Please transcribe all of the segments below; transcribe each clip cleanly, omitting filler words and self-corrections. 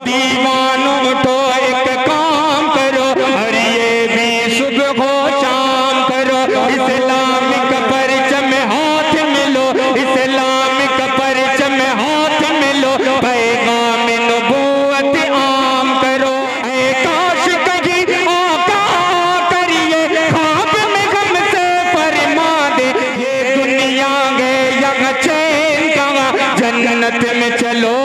दीवानों तो एक काम करो और ये भी सुबह हो शाम करो, इस्लाम का परचम हाथ में लो, इस्लाम का परचम हाथ में लो, पैगाम नबूवत आम करो। ऐ काश कहीं आका करिए ख्वाब में गम से फरमा दे, ये दुनिया गए यहाँ चैन का, जन्नत में चलो।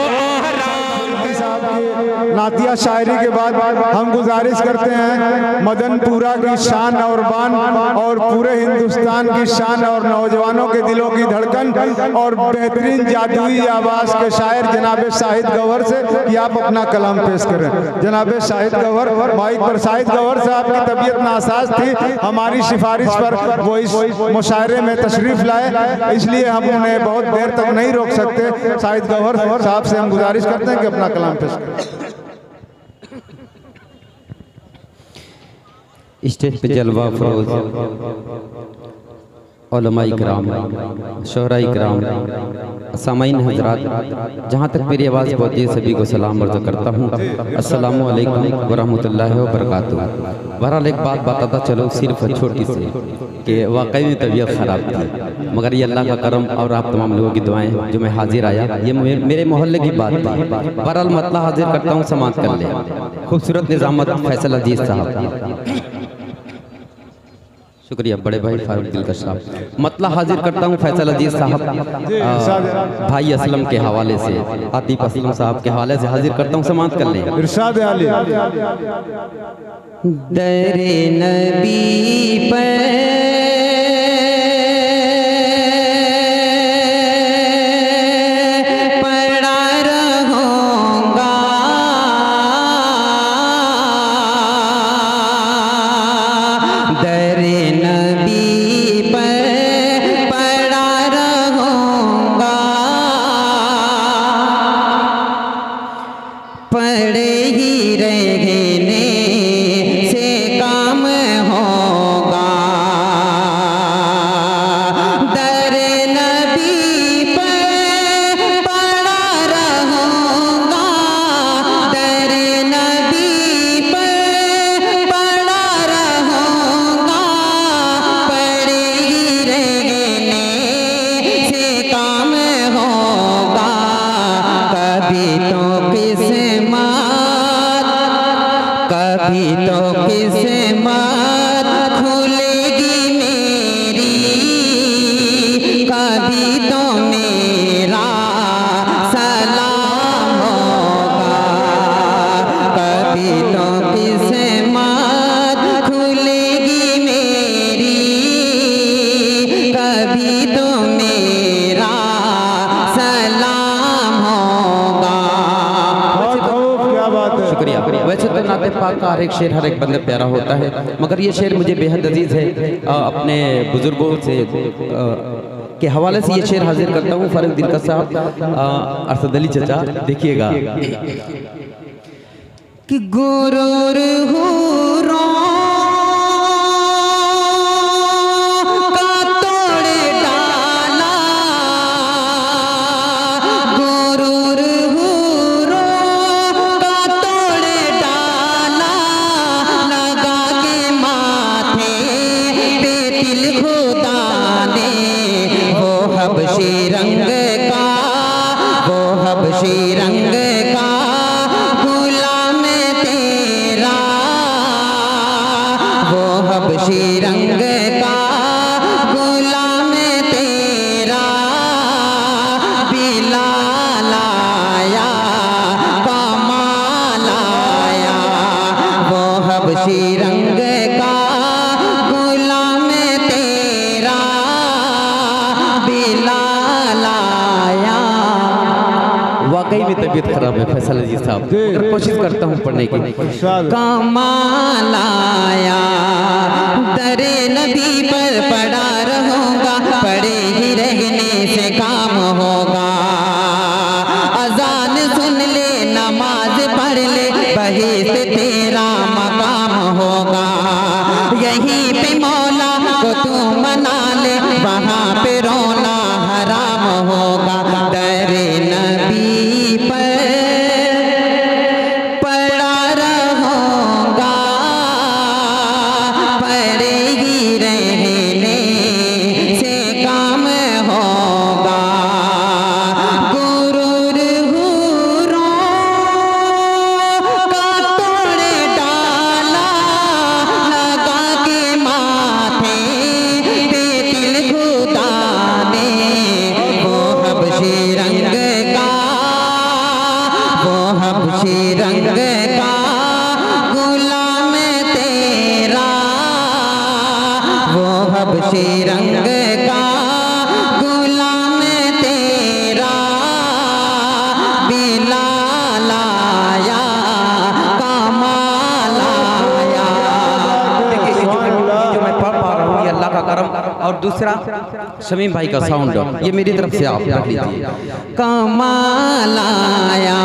नातिया शायरी के बाद हम गुजारिश करते हैं मदनपुरा की शान और बान और पूरे हिंदुस्तान की शान और नौजवानों के दिलों की धड़कन और बेहतरीन जादुई आवाज़ के शायर जनाब शाहिद गौहर से कि आप अपना कलाम पेश करें। जनाब शाहिद गौहर माइक पर। शाहिद गौहर साहब की तबीयत नासाज थी, हमारी सिफारिश पर वो इस मुशायरे में तशरीफ़ लाए, इसलिए हम उन्हें बहुत देर तक नहीं रोक सकते। शाहिद गौहर साहब से हम गुजारिश करते हैं कि अपना कलाम पेश करें। स्टेज पे जलवा फरोज उलमाए किराम, शोहराए किराम, सामाईन हज़रात, जहाँ तक मेरी आवाज़ पहुँची है सभी को सलाम अर्ज़ करता हूँ। अस्सलामु अलैकुम व रहमतुल्लाहि व बरकातुहू। बहरहाल एक बात बताता चलो सिर्फ छोटी सी कि वाकई में तबीयत ख़राब थी, मगर ये अल्लाह का करम और आप तमाम लोगों की दुआएं जो मैं हाजिर आया, ये मेरे मोहल्ले की बात थी। बहरहाल मतला हाजिर करता हूँ, समात कर ले। खूबसूरत निज़ामत फैसल अजीज़ साहब, शुक्रिया बड़े भाई फारूक दिलकश साहब। मतला हाजिर करता हूँ फैसल अजीज साहब भाई असलम के हवाले से, आतिफ असलम साहब के हवाले से हाजिर करता हूँ, समात कर लें। इरशाद आली। दरे नबी पर हर एक शेर हर एक बंदे प्यारा होता है, मगर ये शेर मुझे बेहद अजीज़ है। अपने बुजुर्गों से के हवाले से ये शेर हाजिर करता हूँ। फारूक दिलकश साहब, अरशद अली चचा, देखिएगा कि गुरूर हुरों तबीयत खराब है फैसल अजीज साहब, कोशिश करता हूँ पढ़ने की। कमाल आया दरे नबी पर पड़ा रहूँगा, पड़े ही रहने से काम होगा। अजान सुन ले, नमाज पढ़ ले, बही से तेरा मकाम होगा। यहीं पे मौला को तू मना ले, वहाँ पे रोना हराम होगा। दरे नबी पर हबशी रंग का गुलाम तेरा, वो हबशी रंग का गुलाम तेरा, बिलाल आया कमाल आया। देखिए जो मैं पढ़ पा रहा हूँ ये अल्लाह का करम, और दूसरा शमीम भाई का साउंड, ये मेरी तरफ से आप रख लीजिए। कमाल आया,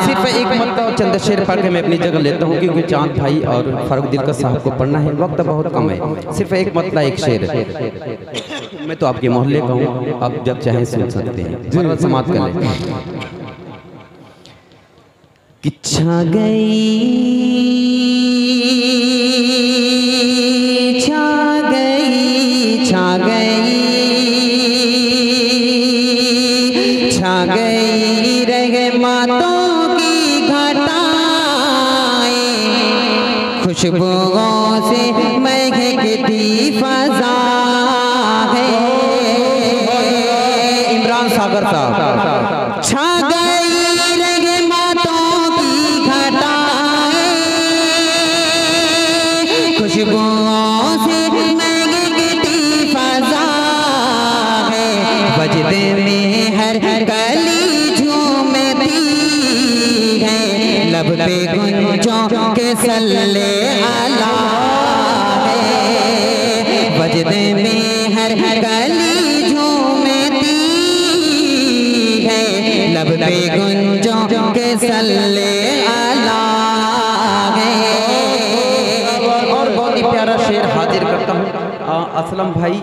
सिर्फ एक मत और चंद शेर पढ़ के मैं अपनी जगह लेता हूँ, क्योंकि चांद भाई और फारूक दिलकर साहब को पढ़ना है, वक्त बहुत कम है। सिर्फ एक मतला एक शेर, मैं तो आपके मोहल्ले का हूँ, आप जब चाहें सुन सकते हैं। समाप्त कर लें। कि छा गई रहमतों की घटाएं, खुशबुओं से महकती फज़ा है। इमरान सागर साहब। छा गई रहमतों की घटाएं, खुशबुओं से महकती फज़ा है। वजदे में हर गली झूमती है, लब पे गुंजों के सल्ले आला है। वजदे में हर गली झूमती है, लब पे गुंजों के सल्ले आला है। और बहुत ही प्यारा शेर हाजिर करता हूँ, असलम भाई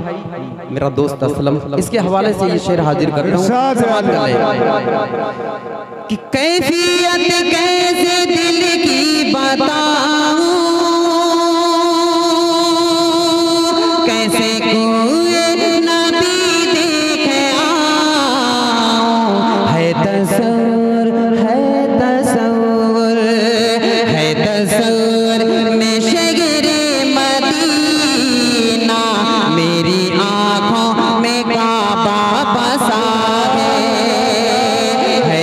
मेरा दोस्त असलम, इसके हवाले से ये शेर हाजिर करता हूँ। समाप्त कर लें। कि कैफियत कैसे दिल की बताऊं, कैसे कोई नबी देखे आऊं। है तसव्वुर में शगरे मदीना, मेरी आँखों में काबा बसा है।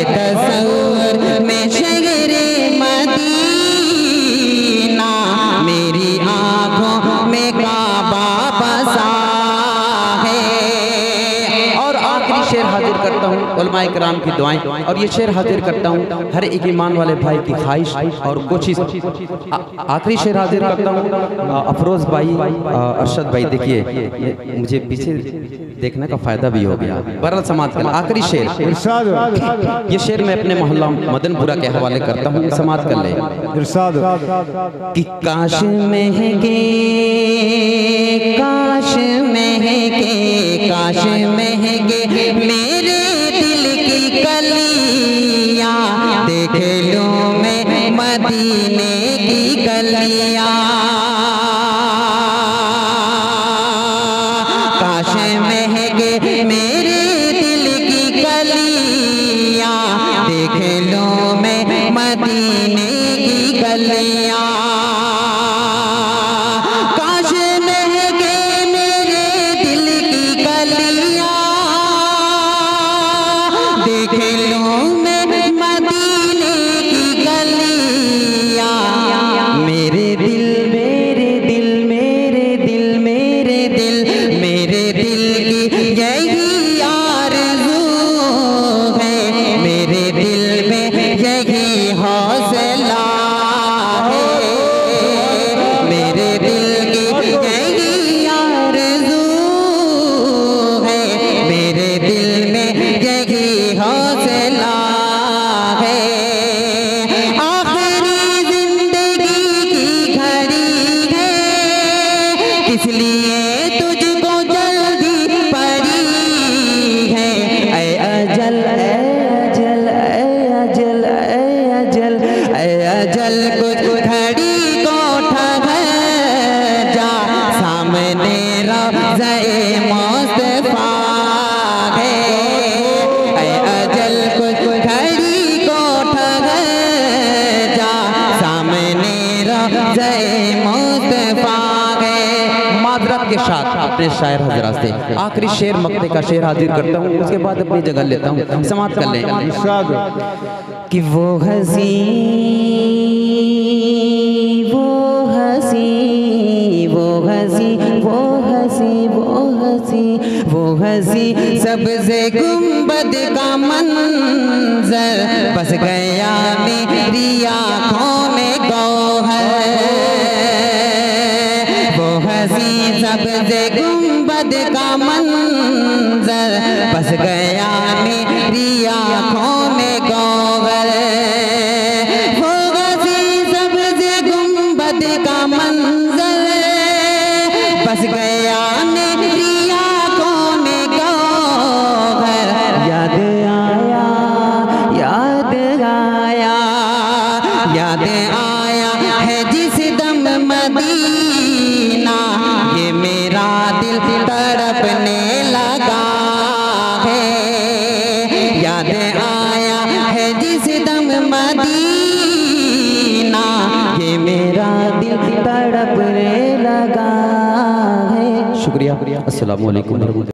तसव्वुर में शगरे मदीना, मेरी आँखों में काबा बसा है। और आखिरी शेर हाजिर करता हूँ, उलमाए किराम की दुआएं, और ये शेर हाजिर करता हूँ हर एक ईमान वाले भाई की ख्वाहिश और कोशिश। आखिरी शेर हाजिर करता हूँ अफरोज भाई, अरशद भाई, देखिए मुझे पीछे देखने का फायदा भी हो गया। बहरहाल समाप्त कर आखिरी शेर। ये शेर मैं अपने मोहल्ला मदनपुरा के हवाले करता हूँ, समाप्त कर ले। कि काश महके मेरे दिल की कलियां, देख लूं मैं मदीने की गलियां। काश महके मेरे दिल की कलियां, देख लूं मैं मदीने की गलियां। काश महके मेरे दिल की कलियां, देख लूं मैं मदीने की गलियां। मेरे दिल की यही आरज़ू है, मेरे दिल में यही हौसला है। मेरे दिल की यही आरज़ू है, मेरे दिल में यही हौसला है। आखिरी जिंदगी की घड़ी है, किस लिए तुझको जल्दी पड़ी है। ऐ अजल ऐ अजल ऐ अजल ऐ अजल ऐ अजल, कुछ घड़ी को ठहर जा, सामने रोज़े मुस्तफा है। ऐ अजल कुछ घड़ी को ठहर जा, सामने रोज़े मुस्तफा है। मादरत के साथ अपने शायर हजरात से। आखिरी शेर मक्ते का शेर हाजिर करता हूँ, उसके बाद अपनी जगह लेता हूँ, समाप्त कर लें। कि वो हंसी वो हंसी वो हंसी वो हंसी वो हंसी वो हंसी सबसे गुंबद का मंजर बस गया मेरी आँखों में गौहर। वो हंसी सबसे गुंबद का मंजर बस गया मेरी आँखों में गौहर। वो हंसी सबसे गुंबद का मंजर बस गया मेरी आँखों में गौहर। याद आया याद आया याद आया है जिस दम मदीना, ये मेरा दिल तड़पने लगा है। याद आया है जिस दम मदीना, ये मेरा दिल तड़पने लगा है। शुक्रिया। अस्सलामु अलैकुम।